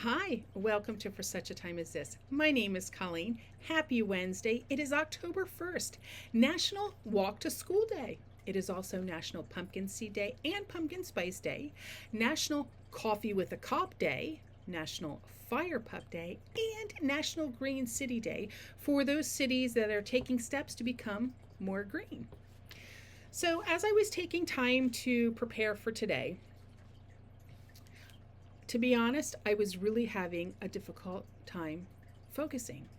Hi, welcome to For Such a Time as This. My name is Colleen. Happy Wednesday. It is October 1st, National Walk to School Day. It is also National Pumpkin Seed Day and Pumpkin Spice Day, National Coffee with a Cop Day, National Fire Pup Day, and National Green City Day for those cities that are taking steps to become more green. So, as I was taking time to prepare for today, to be honest, I was really having a difficult time focusing.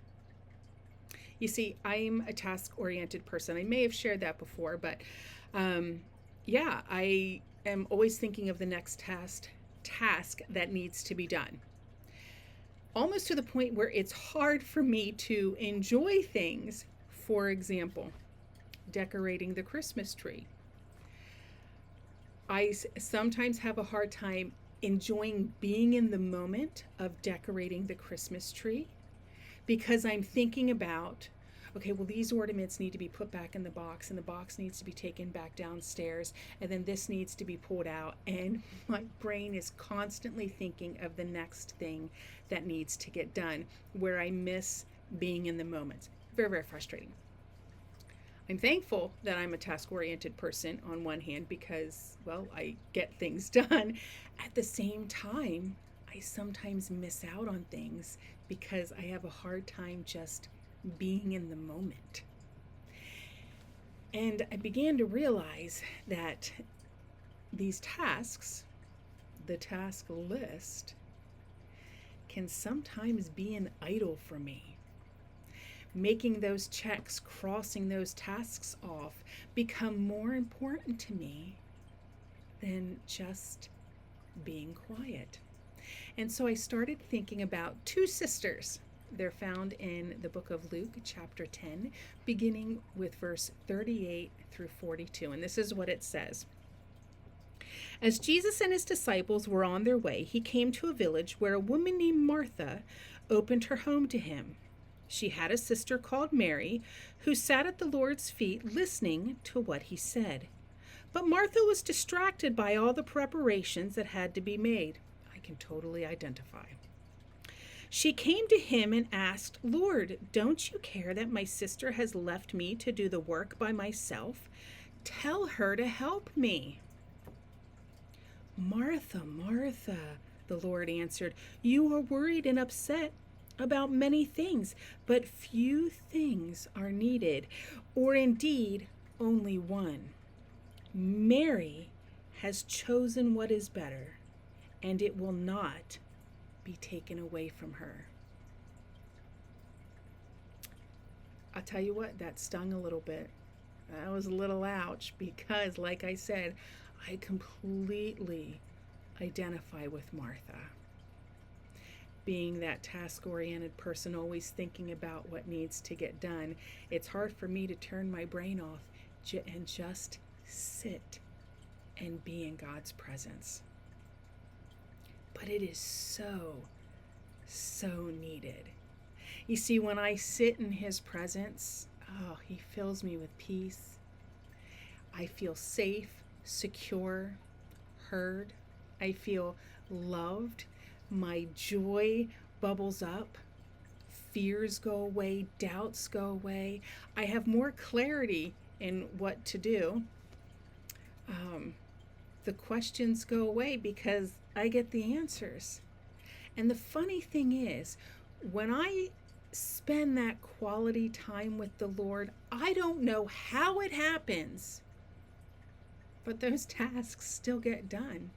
You see, I'm a task oriented person. I may have shared that before, but I am always thinking of the next task that needs to be done. Almost to the point where it's hard for me to enjoy things. For example, decorating the Christmas tree. I sometimes have a hard time enjoying being in the moment of decorating the Christmas tree because I'm thinking about, okay, well, these ornaments need to be put back in the box, and the box needs to be taken back downstairs, and then this needs to be pulled out, and my brain is constantly thinking of the next thing that needs to get done, where I miss being in the moment. Very, very frustrating. I'm thankful that I'm a task-oriented person on one hand because, well, I get things done. At the same time, I sometimes miss out on things because I have a hard time just being in the moment. And I began to realize that these tasks, the task list, can sometimes be an idol for me. Making those checks, crossing those tasks off, become more important to me than just being quiet. And so I started thinking about two sisters. They're found in the book of Luke, chapter 10, beginning with verse 38 through 42. And this is what it says. As Jesus and his disciples were on their way, he came to a village where a woman named Martha opened her home to him. She had a sister called Mary, who sat at the Lord's feet listening to what he said. But Martha was distracted by all the preparations that had to be made. I can totally identify. She came to him and asked, "Lord, don't you care that my sister has left me to do the work by myself? Tell her to help me." "Martha, Martha," the Lord answered, "you are worried and upset about many things, but few things are needed, or indeed only one. Mary has chosen what is better, and it will not be taken away from her." I'll tell you what, that stung a little bit. That was a little ouch because, like I said, I completely identify with Martha. Being that task-oriented person, always thinking about what needs to get done, it's hard for me to turn my brain off and just sit and be in God's presence. But it is so, so needed. You see, when I sit in his presence, he fills me with peace. I feel safe, secure, heard. I feel loved. My joy bubbles up. Fears go away. Doubts go away. I have more clarity in what to do. The questions go away because I get the answers. And the funny thing is, when I spend that quality time with the Lord, I don't know how it happens, but those tasks still get done.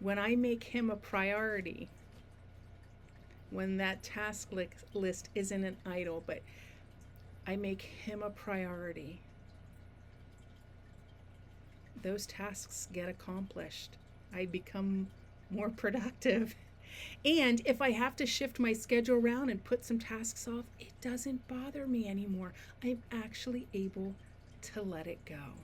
When I make him a priority, when that task list isn't an idol, but I make him a priority, those tasks get accomplished. I become more productive. And if I have to shift my schedule around and put some tasks off, it doesn't bother me anymore. I'm actually able to let it go.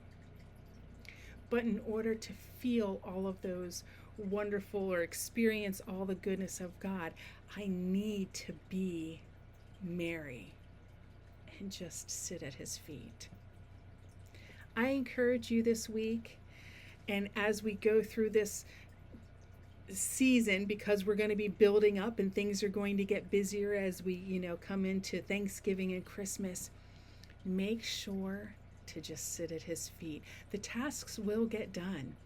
But in order to feel all of those wonderful or experience all the goodness of God, I need to be Mary and just sit at his feet. I encourage you this week, and as we go through this season, because we're going to be building up and things are going to get busier as we, come into Thanksgiving and Christmas, make sure to just sit at his feet. The tasks will get done,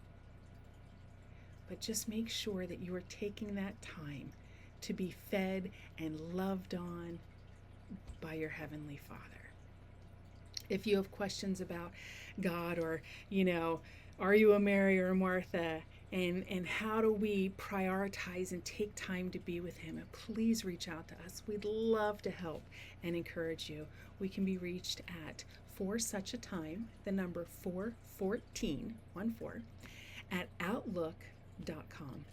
but just make sure that you are taking that time to be fed and loved on by your Heavenly Father. If you have questions about God, or, are you a Mary or a Martha? And how do we prioritize and take time to be with him? And please reach out to us. We'd love to help and encourage you. We can be reached at for such a time, the number 414, at outlook.com.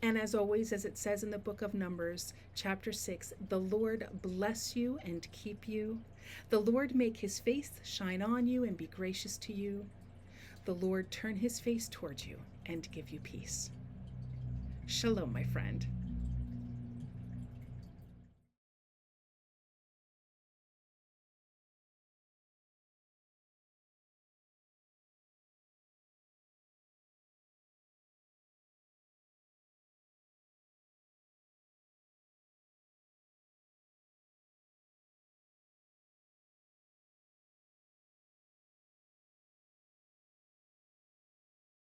And as always, as it says in the book of Numbers, chapter 6, the Lord bless you and keep you. The Lord make his face shine on you and be gracious to you. The Lord turn his face towards you and give you peace. Shalom, my friend.